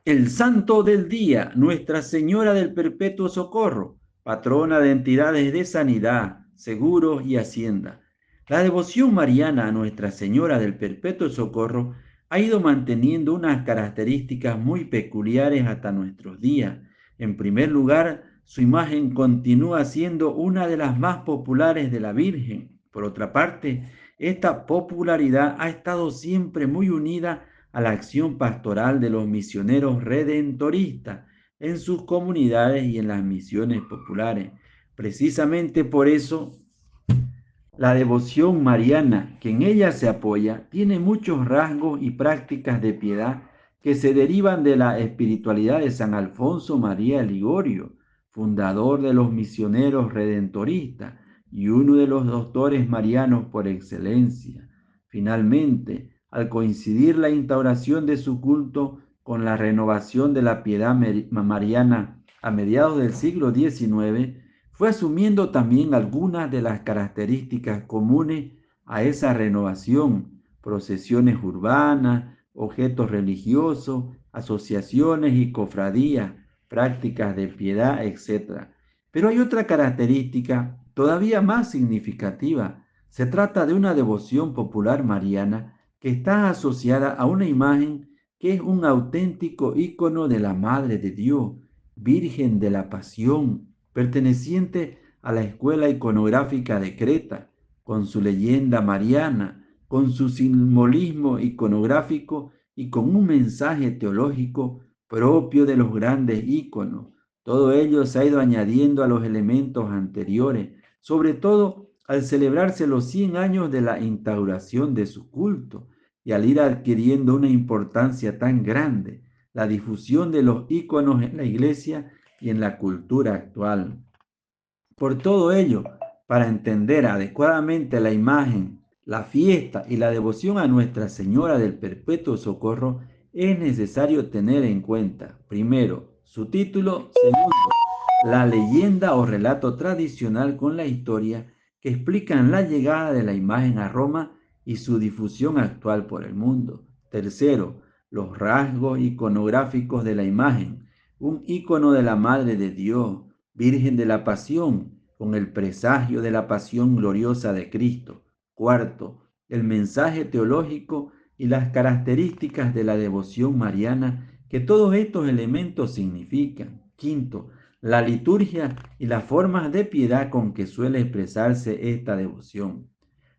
El santo del día, Nuestra Señora del Perpetuo Socorro, patrona de entidades de sanidad, seguros y hacienda. La devoción mariana a Nuestra Señora del Perpetuo Socorro ha ido manteniendo unas características muy peculiares hasta nuestros días. En primer lugar, su imagen continúa siendo una de las más populares de la Virgen. Por otra parte, esta popularidad ha estado siempre muy unida a la acción pastoral de los misioneros redentoristas en sus comunidades y en las misiones populares. Precisamente por eso, la devoción mariana que en ella se apoya tiene muchos rasgos y prácticas de piedad que se derivan de la espiritualidad de San Alfonso María Ligorio, fundador de los misioneros redentoristas y uno de los doctores marianos por excelencia. Finalmente, al coincidir la instauración de su culto con la renovación de la piedad mariana a mediados del siglo XIX, fue asumiendo también algunas de las características comunes a esa renovación: procesiones urbanas, objetos religiosos, asociaciones y cofradías, prácticas de piedad, etc. Pero hay otra característica todavía más significativa. Se trata de una devoción popular mariana que está asociada a una imagen que es un auténtico ícono de la Madre de Dios, Virgen de la Pasión, perteneciente a la escuela iconográfica de Creta, con su leyenda mariana, con su simbolismo iconográfico y con un mensaje teológico propio de los grandes íconos. Todo ello se ha ido añadiendo a los elementos anteriores, sobre todo al celebrarse los 100 años de la instauración de su culto y al ir adquiriendo una importancia tan grande, la difusión de los íconos en la iglesia y en la cultura actual. Por todo ello, para entender adecuadamente la imagen, la fiesta y la devoción a Nuestra Señora del Perpetuo Socorro, es necesario tener en cuenta, primero, su título; segundo, la leyenda o relato tradicional con la historia que explican la llegada de la imagen a Roma y su difusión actual por el mundo; tercero, los rasgos iconográficos de la imagen, un icono de la Madre de Dios, Virgen de la Pasión, con el presagio de la pasión gloriosa de Cristo. Cuarto, el mensaje teológico y las características de la devoción mariana que todos estos elementos significan. Quinto, la liturgia y las formas de piedad con que suele expresarse esta devoción.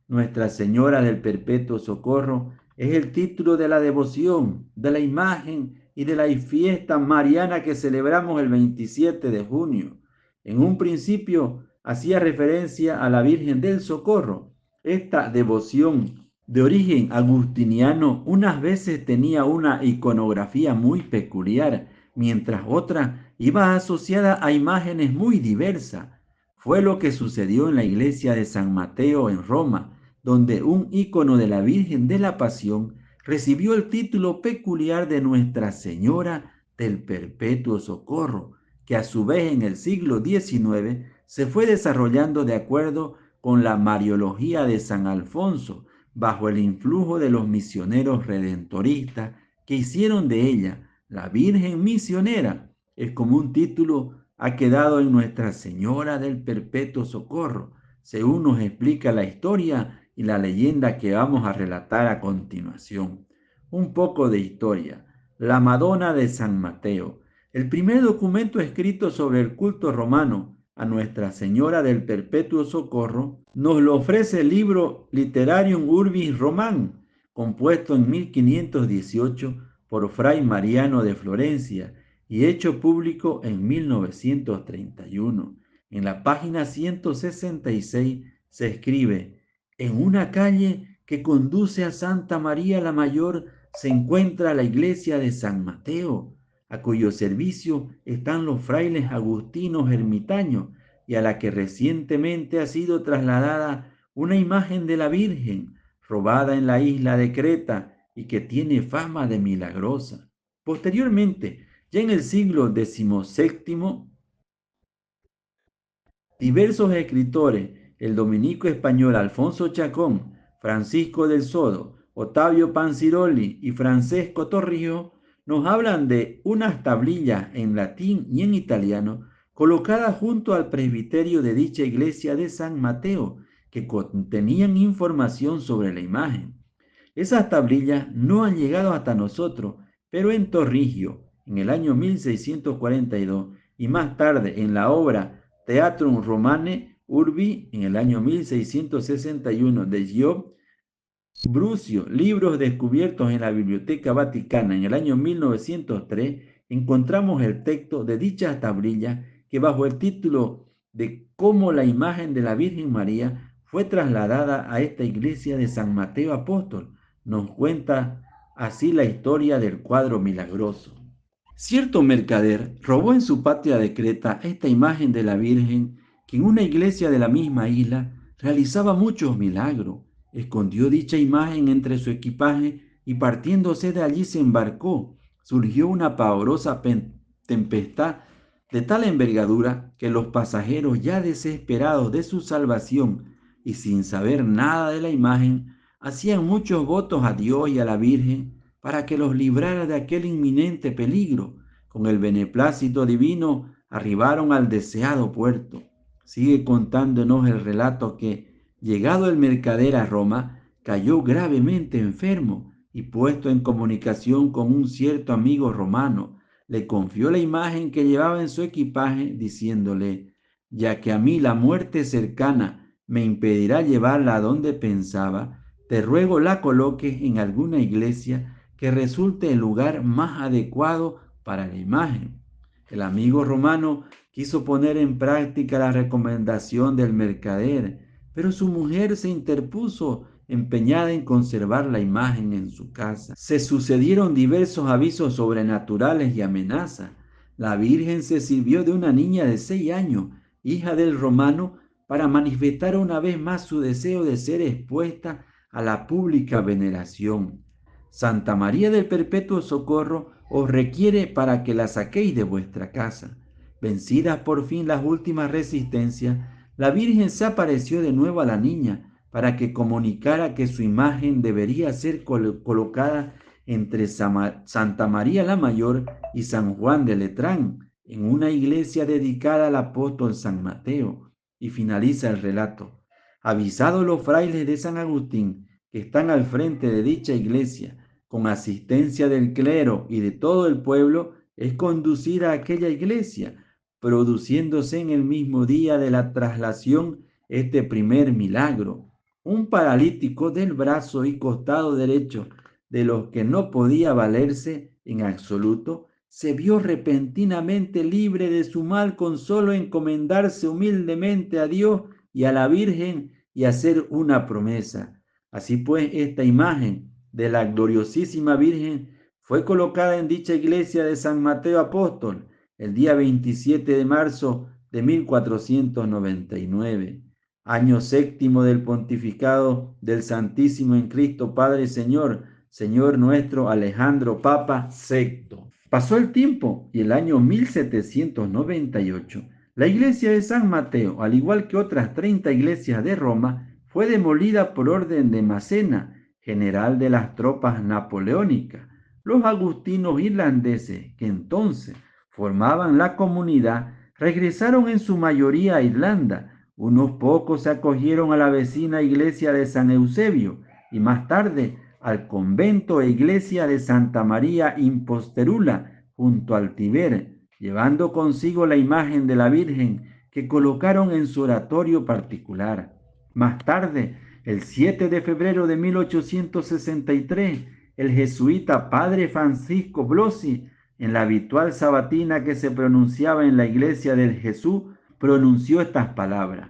Nuestra Señora del Perpetuo Socorro es el título de la devoción, de la imagen y de la fiesta mariana que celebramos el 27 de junio. En un principio hacía referencia a la Virgen del Socorro. Esta devoción de origen agustiniano unas veces tenía una iconografía muy peculiar, mientras otra iba asociada a imágenes muy diversas. Fue lo que sucedió en la iglesia de San Mateo en Roma, donde un ícono de la Virgen de la Pasión recibió el título peculiar de Nuestra Señora del Perpetuo Socorro, que a su vez en el siglo XIX se fue desarrollando de acuerdo con la Mariología de San Alfonso, bajo el influjo de los misioneros redentoristas que hicieron de ella la Virgen Misionera. Es como un título ha quedado en Nuestra Señora del Perpetuo Socorro, según nos explica la historia y la leyenda que vamos a relatar a continuación. Un poco de historia. La Madonna de San Mateo, el primer documento escrito sobre el culto romano a Nuestra Señora del Perpetuo Socorro, nos lo ofrece el libro Literarium Urbis Roman, compuesto en 1518 por Fray Mariano de Florencia y hecho público en 1931. En la página 166 se escribe: en una calle que conduce a Santa María la Mayor se encuentra la iglesia de San Mateo, a cuyo servicio están los frailes agustinos ermitaños y a la que recientemente ha sido trasladada una imagen de la Virgen, robada en la isla de Creta y que tiene fama de milagrosa. Posteriormente, ya en el siglo XVII, diversos escritores, el dominico español Alfonso Chacón, Francisco del Sodo, Ottavio Panziroli y Francesco Torrijos, nos hablan de unas tablillas en latín y en italiano colocadas junto al presbiterio de dicha iglesia de San Mateo, que contenían información sobre la imagen. Esas tablillas no han llegado hasta nosotros, pero en Torrigio, en el año 1642, y más tarde en la obra Theatrum Romane Urbi, en el año 1661, de Giob Brucio, libros descubiertos en la Biblioteca Vaticana en el año 1903, encontramos el texto de dichas tablillas que bajo el título de Cómo la imagen de la Virgen María fue trasladada a esta iglesia de San Mateo Apóstol, nos cuenta así la historia del cuadro milagroso. Cierto mercader robó en su patria de Creta esta imagen de la Virgen que en una iglesia de la misma isla realizaba muchos milagros. Escondió dicha imagen entre su equipaje y partiéndose de allí se embarcó. Surgió una pavorosa tempestad de tal envergadura que los pasajeros, ya desesperados de su salvación y sin saber nada de la imagen, hacían muchos votos a Dios y a la Virgen para que los librara de aquel inminente peligro. Con el beneplácito divino arribaron al deseado puerto. Sigue contándonos el relato que, llegado el mercader a Roma, cayó gravemente enfermo y puesto en comunicación con un cierto amigo romano, le confió la imagen que llevaba en su equipaje, diciéndole: ya que a mí la muerte cercana me impedirá llevarla a donde pensaba, te ruego la coloques en alguna iglesia que resulte el lugar más adecuado para la imagen. El amigo romano quiso poner en práctica la recomendación del mercader, pero su mujer se interpuso, empeñada en conservar la imagen en su casa. Se sucedieron diversos avisos sobrenaturales y amenazas. La Virgen se sirvió de una niña de 6 años, hija del romano, para manifestar una vez más su deseo de ser expuesta a la pública veneración. Santa María del Perpetuo Socorro os requiere para que la saquéis de vuestra casa. Vencidas por fin las últimas resistencias, la Virgen se apareció de nuevo a la niña para que comunicara que su imagen debería ser colocada entre Santa María la Mayor y San Juan de Letrán, en una iglesia dedicada al apóstol San Mateo. Y finaliza el relato. Avisados los frailes de San Agustín, que están al frente de dicha iglesia, con asistencia del clero y de todo el pueblo, es conducida a aquella iglesia, produciéndose en el mismo día de la traslación este primer milagro. Un paralítico del brazo y costado derecho, de los que no podía valerse en absoluto, se vio repentinamente libre de su mal con solo encomendarse humildemente a Dios y a la Virgen y hacer una promesa. Así pues, esta imagen de la gloriosísima Virgen fue colocada en dicha iglesia de San Mateo Apóstol el día 27 de marzo de 1499, año séptimo del pontificado del Santísimo en Cristo Padre Señor, Señor nuestro Alejandro Papa VI. Pasó el tiempo y el año 1798, la iglesia de San Mateo, al igual que otras 30 iglesias de Roma, fue demolida por orden de Macena, general de las tropas napoleónicas. Los agustinos irlandeses, que entonces formaban la comunidad, regresaron en su mayoría a Irlanda. Unos pocos se acogieron a la vecina iglesia de San Eusebio y más tarde al convento e iglesia de Santa María Imposterula junto al Tiber, llevando consigo la imagen de la Virgen que colocaron en su oratorio particular. Más tarde, el 7 de febrero de 1863, el jesuita padre Francisco Blasi, en la habitual sabatina que se pronunciaba en la iglesia del Jesús, pronunció estas palabras: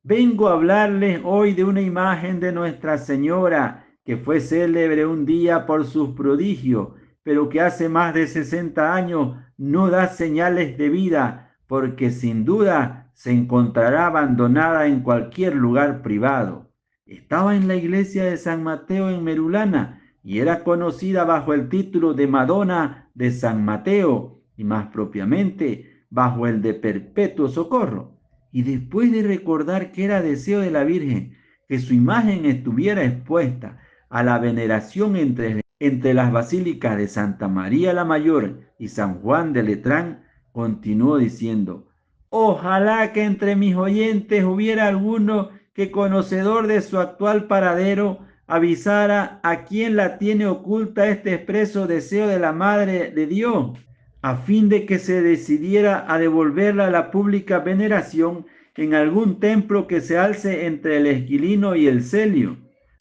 vengo a hablarles hoy de una imagen de Nuestra Señora que fue célebre un día por sus prodigios, pero que hace más de 60 años no da señales de vida, porque sin duda se encontrará abandonada en cualquier lugar privado. Estaba en la iglesia de San Mateo en Merulana y era conocida bajo el título de Madonna de San Mateo y más propiamente bajo el de Perpetuo Socorro. Y después de recordar que era deseo de la Virgen que su imagen estuviera expuesta a la veneración entre entre las basílicas de Santa María la Mayor y San Juan de Letrán, continuó diciendo: ojalá que entre mis oyentes hubiera alguno que, conocedor de su actual paradero, avisara a quien la tiene oculta este expreso deseo de la Madre de Dios, a fin de que se decidiera a devolverla a la pública veneración en algún templo que se alce entre el Esquilino y el Celio.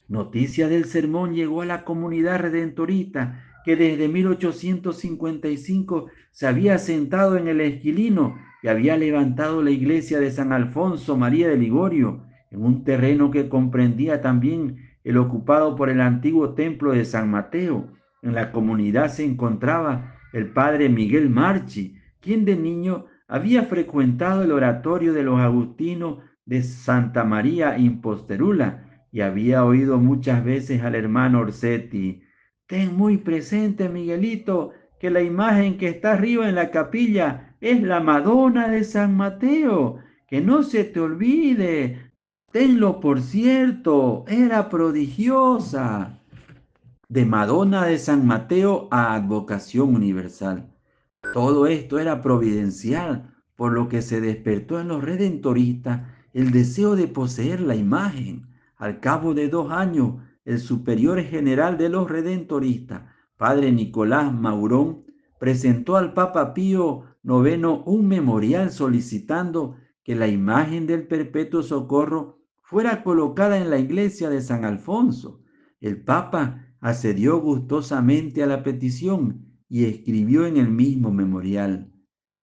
Noticia del sermón llegó a la comunidad redentorista, que desde 1855 se había asentado en el Esquilino y había levantado la iglesia de San Alfonso María de Ligorio, en un terreno que comprendía también el ocupado por el antiguo templo de San Mateo. En la comunidad se encontraba el padre Miguel Marchi, quien de niño había frecuentado el oratorio de los agustinos de Santa María Imposterula y había oído muchas veces al hermano Orsetti: ten muy presente, Miguelito, que la imagen que está arriba en la capilla es la Madonna de San Mateo, que no se te olvide. Tenlo por cierto, era prodigiosa. De Madonna de San Mateo a advocación universal. Todo esto era providencial, por lo que se despertó en los redentoristas el deseo de poseer la imagen. Al cabo de 2 años, el superior general de los redentoristas, padre Nicolás Maurón, presentó al Papa Pío IX un memorial solicitando que la imagen del Perpetuo Socorro fuera colocada en la iglesia de San Alfonso. El Papa accedió gustosamente a la petición y escribió en el mismo memorial: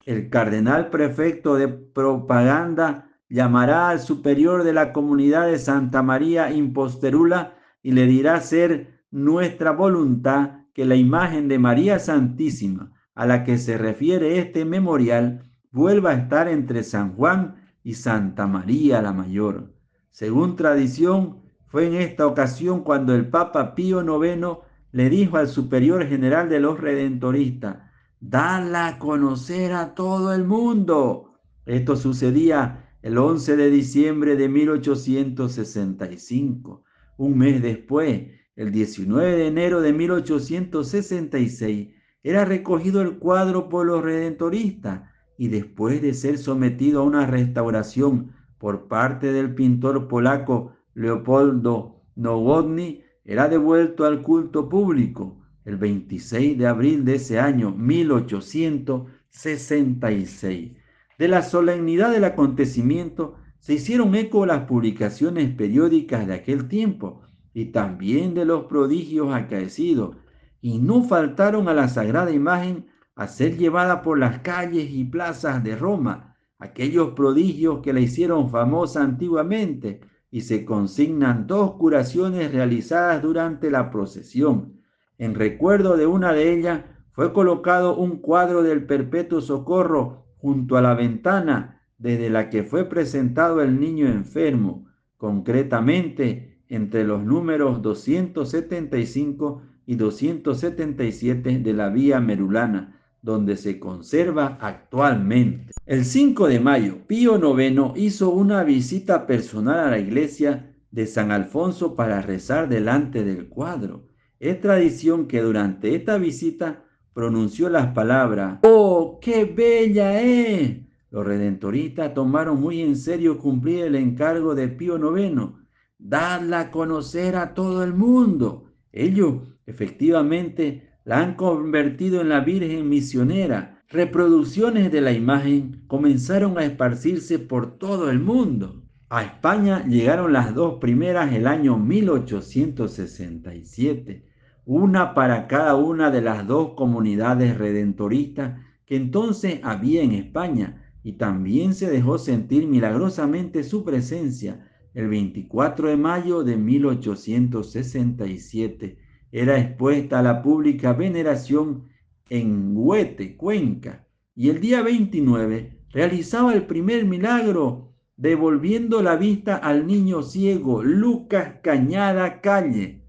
el cardenal prefecto de propaganda llamará al superior de la comunidad de Santa María Imposterula y le dirá ser nuestra voluntad que la imagen de María Santísima, a la que se refiere este memorial, vuelva a estar entre San Juan y Santa María la Mayor. Según tradición, fue en esta ocasión cuando el Papa Pío IX le dijo al superior general de los redentoristas: dala a conocer a todo el mundo. Esto sucedía el 11 de diciembre de 1865. Un mes después, el 19 de enero de 1866, era recogido el cuadro por los redentoristas y, después de ser sometido a una restauración por parte del pintor polaco Leopoldo Nowotny, era devuelto al culto público el 26 de abril de ese año 1866. De la solemnidad del acontecimiento se hicieron eco las publicaciones periódicas de aquel tiempo y también de los prodigios acaecidos, y no faltaron a la sagrada imagen a ser llevada por las calles y plazas de Roma aquellos prodigios que la hicieron famosa antiguamente, y se consignan 2 curaciones realizadas durante la procesión. En recuerdo de una de ellas fue colocado un cuadro del Perpetuo Socorro junto a la ventana desde la que fue presentado el niño enfermo, concretamente entre los números 275 y 277 de la Vía Merulana, donde se conserva actualmente. El 5 de mayo, Pío IX hizo una visita personal a la iglesia de San Alfonso para rezar delante del cuadro. Es tradición que durante esta visita pronunció las palabras: ¡oh, qué bella es! Los redentoristas tomaron muy en serio cumplir el encargo de Pío IX: dadla a conocer a todo el mundo. Ellos efectivamente la han convertido en la Virgen misionera. Reproducciones de la imagen comenzaron a esparcirse por todo el mundo. A España llegaron las 2 primeras el año 1867, una para cada una de las 2 comunidades redentoristas que entonces había en España, y también se dejó sentir milagrosamente su presencia el 24 de mayo de 1867. Era expuesta a la pública veneración en Huete, Cuenca, y el día 29 realizaba el primer milagro, devolviendo la vista al niño ciego Lucas Cañada Calle,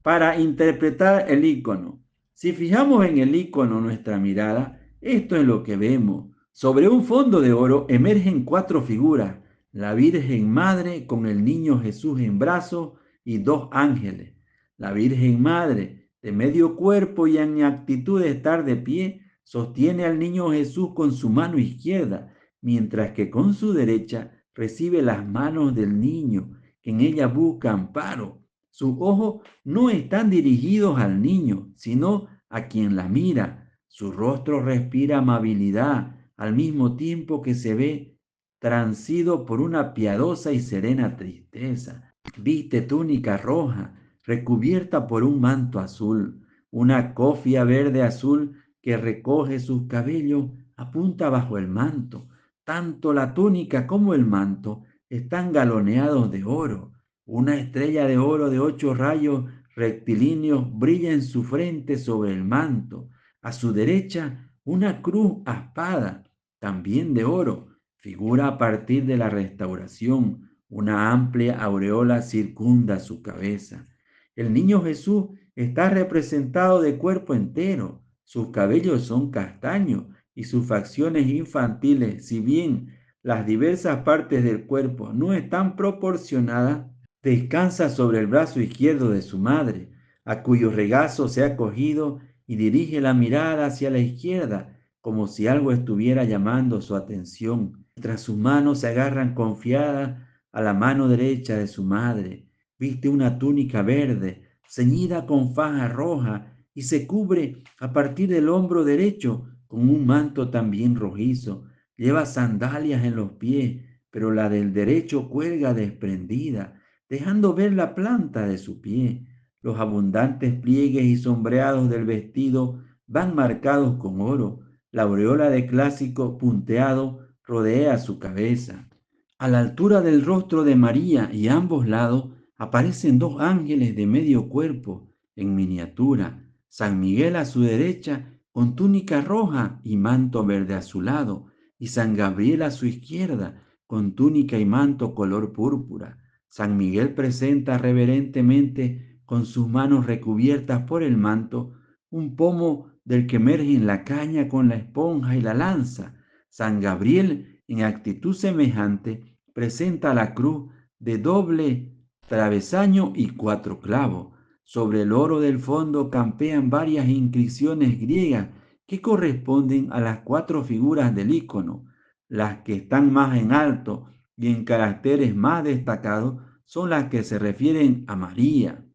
para interpretar el icono. Si fijamos en el icono nuestra mirada, esto es lo que vemos. Sobre un fondo de oro emergen 4 figuras: la Virgen Madre con el niño Jesús en brazos y 2 ángeles. La Virgen Madre De medio cuerpo y en actitud de estar de pie, sostiene al niño Jesús con su mano izquierda, mientras que con su derecha recibe las manos del niño, que en ella busca amparo. Sus ojos no están dirigidos al niño, sino a quien la mira. Su rostro respira amabilidad, al mismo tiempo que se ve transido por una piadosa y serena tristeza. Viste túnica roja, recubierta por un manto azul, una cofia verde azul que recoge sus cabellos, apunta bajo el manto. Tanto la túnica como el manto están galoneados de oro. Una estrella de oro de 8 rayos rectilíneos brilla en su frente sobre el manto. A su derecha, una cruz aspada, también de oro, figura a partir de la restauración. Una amplia aureola circunda su cabeza. El niño Jesús está representado de cuerpo entero. Sus cabellos son castaños y sus facciones infantiles, si bien las diversas partes del cuerpo no están proporcionadas, descansa sobre el brazo izquierdo de su madre, a cuyo regazo se ha cogido y dirige la mirada hacia la izquierda, como si algo estuviera llamando su atención. Mientras sus manos se agarran confiadas a la mano derecha de su madre, viste una túnica verde, ceñida con faja roja, y se cubre a partir del hombro derecho con un manto también rojizo. Lleva sandalias en los pies, pero la del derecho cuelga desprendida, dejando ver la planta de su pie. Los abundantes pliegues y sombreados del vestido van marcados con oro. La aureola de clásico punteado rodea su cabeza. A la altura del rostro de María y a ambos lados aparecen dos ángeles de medio cuerpo en miniatura. San Miguel a su derecha con túnica roja y manto verde azulado, y San Gabriel a su izquierda con túnica y manto color púrpura. San Miguel presenta reverentemente con sus manos recubiertas por el manto un pomo del que emergen la caña con la esponja y la lanza. San Gabriel, en actitud semejante, presenta la cruz de doble travesaño y 4 clavos. Sobre el oro del fondo campean varias inscripciones griegas que corresponden a las 4 figuras del icono. Las que están más en alto y en caracteres más destacados son las que se refieren a María.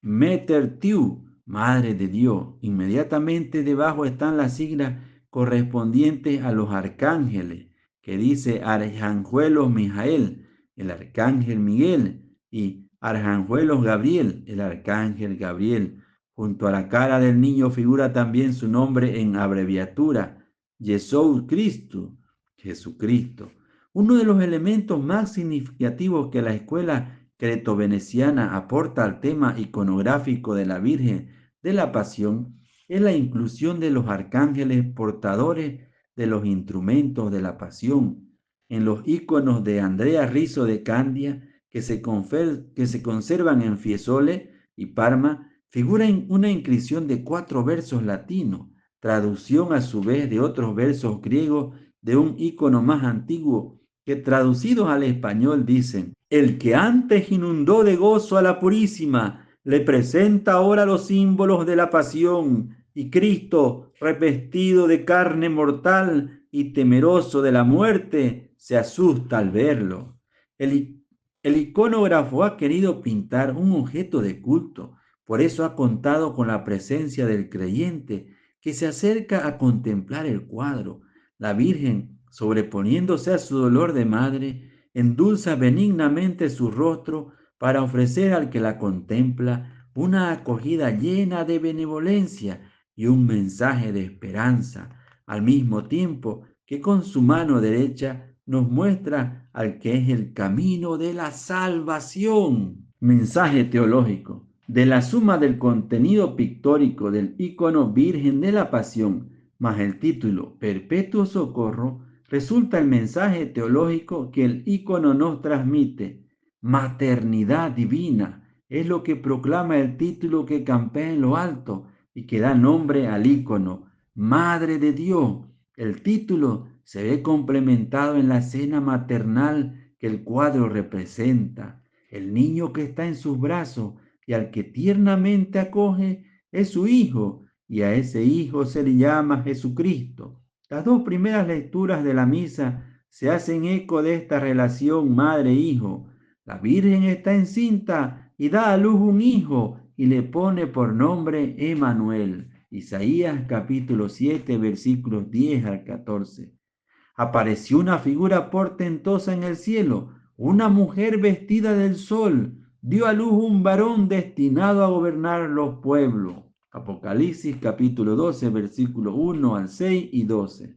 Meter Tiu, Madre de Dios. Inmediatamente debajo están las siglas correspondientes a los arcángeles, que dice Arcángelos Mijael, el arcángel Miguel, y Arcángelos Gabriel, el arcángel Gabriel. Junto a la cara del niño figura también su nombre en abreviatura, Jesús Cristo, Jesucristo. Uno de los elementos más significativos que la escuela creto-veneciana aporta al tema iconográfico de la Virgen de la Pasión es la inclusión de los arcángeles portadores de los instrumentos de la Pasión. En los iconos de Andrea Rizzo de Candia, que se conservan en Fiesole y Parma, figura una inscripción de 4 versos latinos, traducción a su vez de otros versos griegos de un icono más antiguo que traducidos al español dicen: el que antes inundó de gozo a la Purísima, le presenta ahora los símbolos de la pasión, y Cristo, revestido de carne mortal y temeroso de la muerte, se asusta al verlo. El iconógrafo ha querido pintar un objeto de culto, por eso ha contado con la presencia del creyente que se acerca a contemplar el cuadro. La Virgen, sobreponiéndose a su dolor de madre, endulza benignamente su rostro para ofrecer al que la contempla una acogida llena de benevolencia y un mensaje de esperanza, al mismo tiempo que con su mano derecha nos muestra al que es el camino de la salvación. Mensaje teológico. De la suma del contenido pictórico del icono Virgen de la Pasión más el título Perpetuo Socorro, resulta el mensaje teológico que el icono nos transmite. Maternidad divina es lo que proclama el título que campea en lo alto y que da nombre al icono. Madre de Dios. El título se ve complementado en la escena maternal que el cuadro representa. El niño que está en sus brazos y al que tiernamente acoge es su Hijo, y a ese Hijo se le llama Jesucristo. Las dos primeras lecturas de la misa se hacen eco de esta relación madre-hijo. La Virgen está encinta y da a luz un hijo y le pone por nombre Emanuel. Isaías capítulo 7, versículos 10 al 14. Apareció una figura portentosa en el cielo, una mujer vestida del sol, dio a luz un varón destinado a gobernar los pueblos. Apocalipsis capítulo 12, versículos 1 al 6 y 12.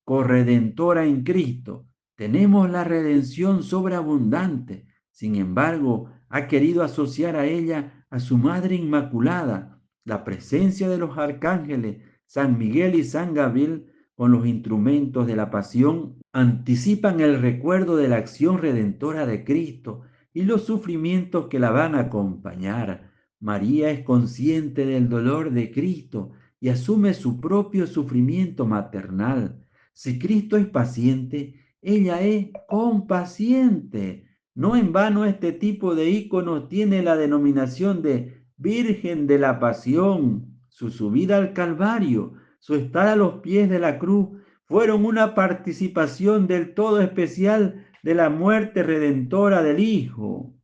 Corredentora en Cristo, tenemos la redención sobreabundante. Sin embargo, ha querido asociar a ella a su Madre Inmaculada. La presencia de los arcángeles San Miguel y San Gabriel con los instrumentos de la pasión anticipan el recuerdo de la acción redentora de Cristo y los sufrimientos que la van a acompañar. María es consciente del dolor de Cristo y asume su propio sufrimiento maternal. Si Cristo es paciente, ella es compaciente. No en vano este tipo de ícono tiene la denominación de Virgen de la Pasión. Su subida al Calvario, su estar a los pies de la cruz, fueron una participación del todo especial de la muerte redentora del Hijo.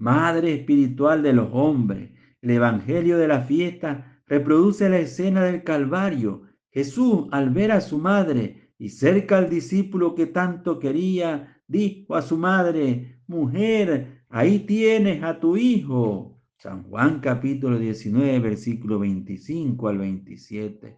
Madre espiritual de los hombres, el Evangelio de la fiesta reproduce la escena del Calvario. Jesús, al ver a su madre y cerca al discípulo que tanto quería, dijo a su madre: mujer, ahí tienes a tu hijo. San Juan capítulo 19, versículo 25 al 27.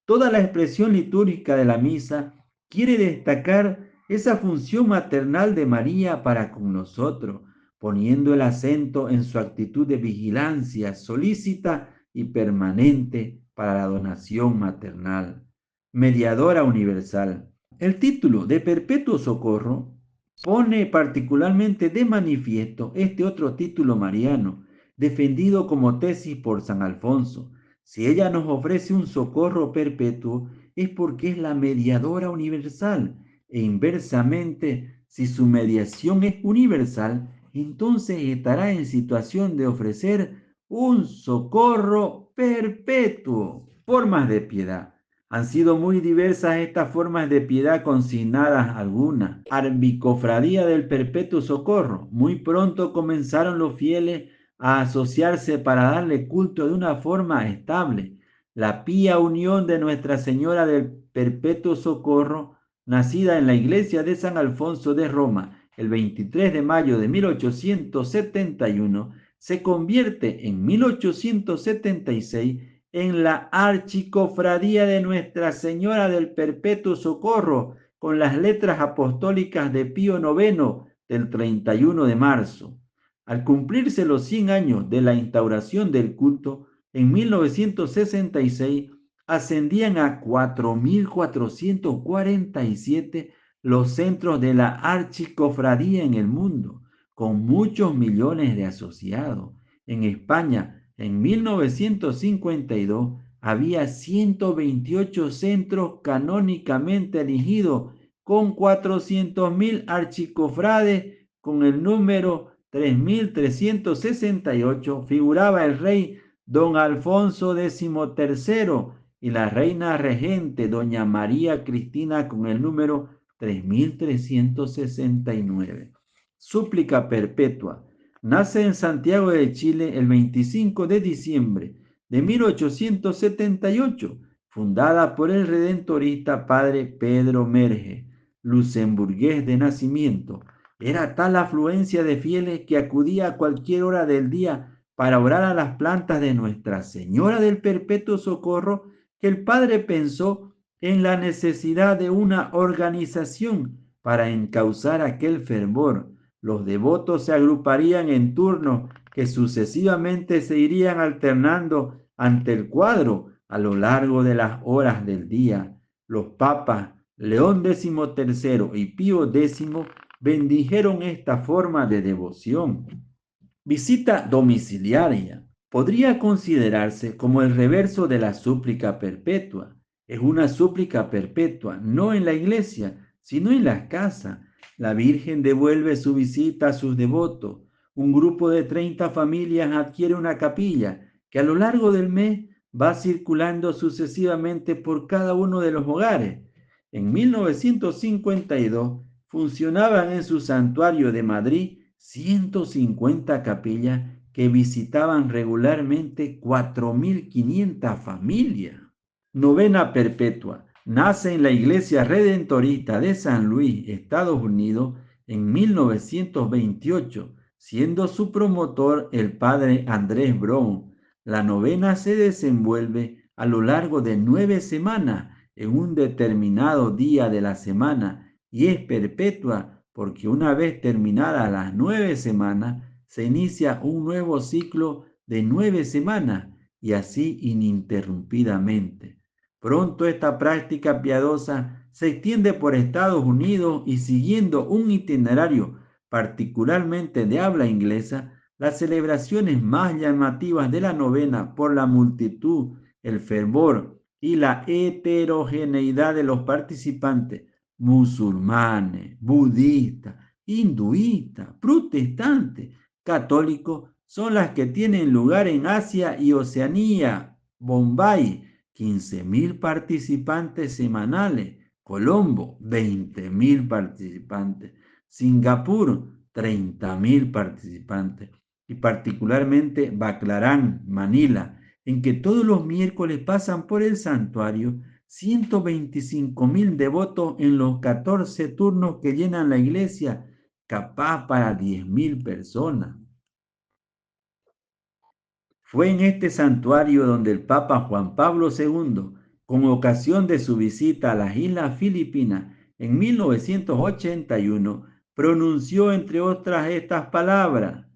Toda la expresión litúrgica de la misa quiere destacar esa función maternal de María para con nosotros, poniendo el acento en su actitud de vigilancia solícita y permanente para la donación maternal. Mediadora universal. El título de Perpetuo Socorro pone particularmente de manifiesto este otro título mariano, defendido como tesis por San Alfonso. Si ella nos ofrece un socorro perpetuo, es porque es la mediadora universal, e inversamente, si su mediación es universal, entonces estará en situación de ofrecer un socorro perpetuo. Formas de piedad. Han sido muy diversas estas formas de piedad consignadas algunas. Arbicofradía del Perpetuo Socorro. Muy pronto comenzaron los fieles a asociarse para darle culto de una forma estable. La pía unión de Nuestra Señora del Perpetuo Socorro, nacida en la iglesia de San Alfonso de Roma el 23 de mayo de 1871, se convierte en 1876 en la Archicofradía de Nuestra Señora del Perpetuo Socorro, con las letras apostólicas de Pío IX del 31 de marzo. Al cumplirse los 100 años de la instauración del culto, en 1966 ascendían a 4.447 los centros de la archicofradía en el mundo, con muchos millones de asociados. En España, en 1952, había 128 centros canónicamente elegidos, con 400.000 archicofrades. Con el número 3.368 figuraba el rey don Alfonso XIII y la reina regente doña María Cristina con el número 3.369. Súplica perpetua. Nace en Santiago de Chile el 25 de diciembre de 1878, fundada por el redentorista padre Pedro Merge, luxemburgués de nacimiento. Era tal la afluencia de fieles que acudía a cualquier hora del día para orar a las plantas de Nuestra Señora del Perpetuo Socorro, que el padre pensó en la necesidad de una organización para encauzar aquel fervor. Los devotos se agruparían en turnos que sucesivamente se irían alternando ante el cuadro a lo largo de las horas del día. Los papas León XIII y Pío X bendijeron esta forma de devoción. Visita domiciliaria. Podría considerarse como el reverso de la súplica perpetua. Es una súplica perpetua, no en la iglesia, sino en la casa. La Virgen devuelve su visita a sus devotos. Un grupo de 30 familias adquiere una capilla que a lo largo del mes va circulando sucesivamente por cada uno de los hogares. En 1952 funcionaban en su santuario de Madrid 150 capillas que visitaban regularmente 4.500 familias. Novena perpetua. Nace en la Iglesia Redentorista de San Luis, Estados Unidos, en 1928, siendo su promotor el padre Andrés Brown. La novena se desenvuelve a lo largo de 9 semanas en un determinado día de la semana y es perpetua porque una vez terminadas las 9 semanas se inicia un nuevo ciclo de 9 semanas y así ininterrumpidamente. Pronto esta práctica piadosa se extiende por Estados Unidos y siguiendo un itinerario particularmente de habla inglesa, las celebraciones más llamativas de la novena por la multitud, el fervor y la heterogeneidad de los participantes, musulmanes, budistas, hinduistas, protestantes, católicos, son las que tienen lugar en Asia y Oceanía, Bombay, 15.000 participantes semanales, Colombo, 20.000 participantes, Singapur, 30.000 participantes, y particularmente Baclarán, Manila, en que todos los miércoles pasan por el santuario 125.000 devotos en los 14 turnos que llenan la iglesia, capaz para 10.000 personas. Fue en este santuario donde el Papa Juan Pablo II, con ocasión de su visita a las Islas Filipinas en 1981, pronunció entre otras estas palabras: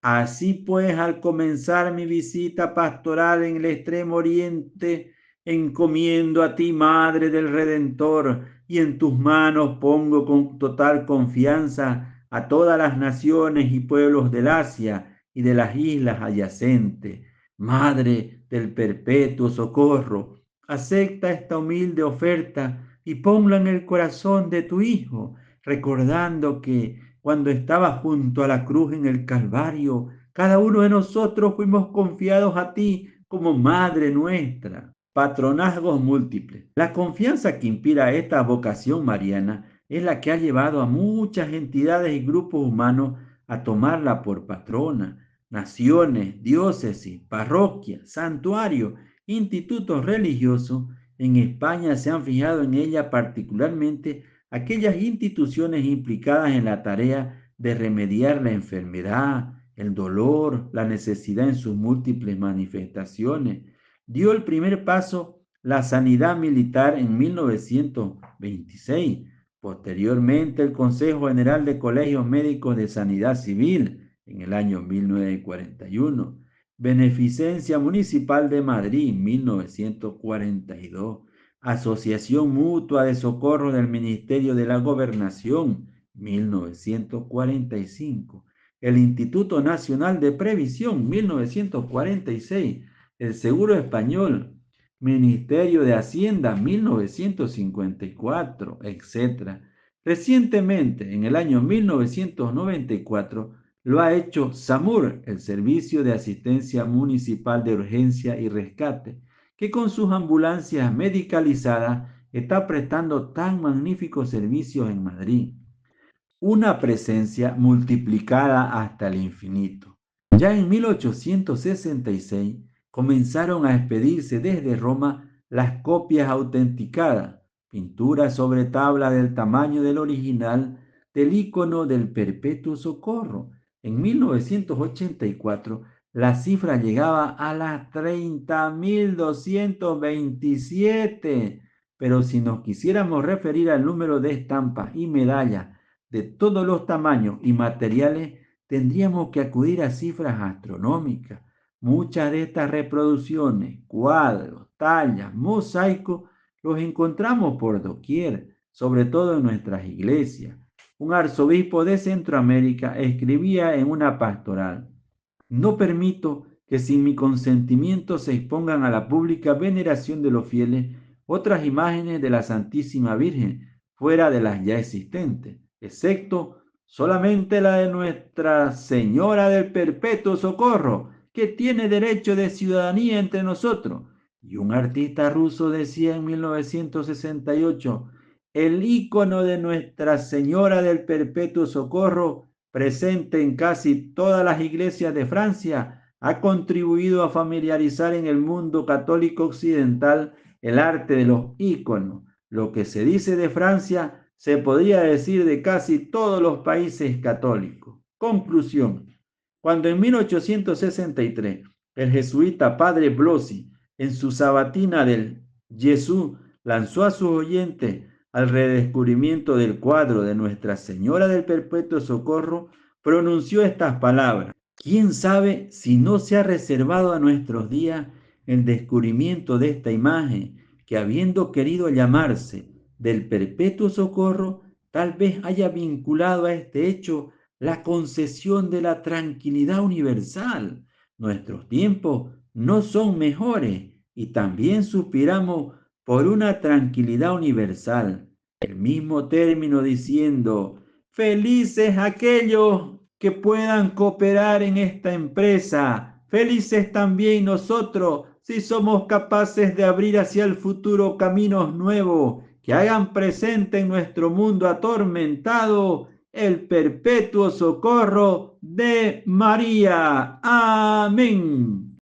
así pues, al comenzar mi visita pastoral en el Extremo Oriente, encomiendo a ti, Madre del Redentor, y en tus manos pongo con total confianza a todas las naciones y pueblos del Asia y de las islas adyacentes. Madre del perpetuo socorro, acepta esta humilde oferta y ponla en el corazón de tu Hijo, recordando que cuando estaba junto a la cruz en el Calvario, cada uno de nosotros fuimos confiados a ti como Madre nuestra. Patronazgos múltiples. La confianza que inspira esta vocación mariana es la que ha llevado a muchas entidades y grupos humanos a tomarla por patrona. Naciones, diócesis, parroquias, santuarios, institutos religiosos en España se han fijado en ella particularmente aquellas instituciones implicadas en la tarea de remediar la enfermedad, el dolor, la necesidad en sus múltiples manifestaciones. Dio el primer paso la sanidad militar en 1926, posteriormente el Consejo General de Colegios Médicos de Sanidad Civil en el año 1941, Beneficencia Municipal de Madrid 1942, Asociación Mutua de Socorro del Ministerio de la Gobernación, 1945. El Instituto Nacional de Previsión, 1946. El Seguro Español, Ministerio de Hacienda, 1954, etc. Recientemente, en el año 1994, lo ha hecho SAMUR, el Servicio de Asistencia Municipal de Urgencia y Rescate, que con sus ambulancias medicalizadas está prestando tan magníficos servicios en Madrid. Una presencia multiplicada hasta el infinito. Ya en 1866 comenzaron a expedirse desde Roma las copias autenticadas, pinturas sobre tabla del tamaño del original del icono del Perpetuo Socorro. En 1984 la cifra llegaba a las 30.227, pero si nos quisiéramos referir al número de estampas y medallas de todos los tamaños y materiales, tendríamos que acudir a cifras astronómicas. Muchas de estas reproducciones, cuadros, tallas, mosaicos, los encontramos por doquier, sobre todo en nuestras iglesias. Un arzobispo de Centroamérica escribía en una pastoral: no permito que sin mi consentimiento se expongan a la pública veneración de los fieles otras imágenes de la Santísima Virgen fuera de las ya existentes, excepto solamente la de Nuestra Señora del Perpetuo Socorro, que tiene derecho de ciudadanía entre nosotros. Y un artista ruso decía en 1968, el ícono de Nuestra Señora del Perpetuo Socorro, presente en casi todas las iglesias de Francia, ha contribuido a familiarizar en el mundo católico occidental el arte de los íconos. Lo que se dice de Francia se podría decir de casi todos los países católicos. Conclusión. Cuando en 1863 el jesuita padre Blasi en su sabatina del Jesús lanzó a sus oyentes al redescubrimiento del cuadro de Nuestra Señora del Perpetuo Socorro, pronunció estas palabras. ¿Quién sabe si no se ha reservado a nuestros días el descubrimiento de esta imagen que, habiendo querido llamarse del Perpetuo Socorro, tal vez haya vinculado a este hecho la concesión de la tranquilidad universal? Nuestros tiempos no son mejores y también suspiramos por una tranquilidad universal. El mismo término diciendo, felices aquellos que puedan cooperar en esta empresa, felices también nosotros si somos capaces de abrir hacia el futuro caminos nuevos que hagan presente en nuestro mundo atormentado el perpetuo socorro de María. Amén.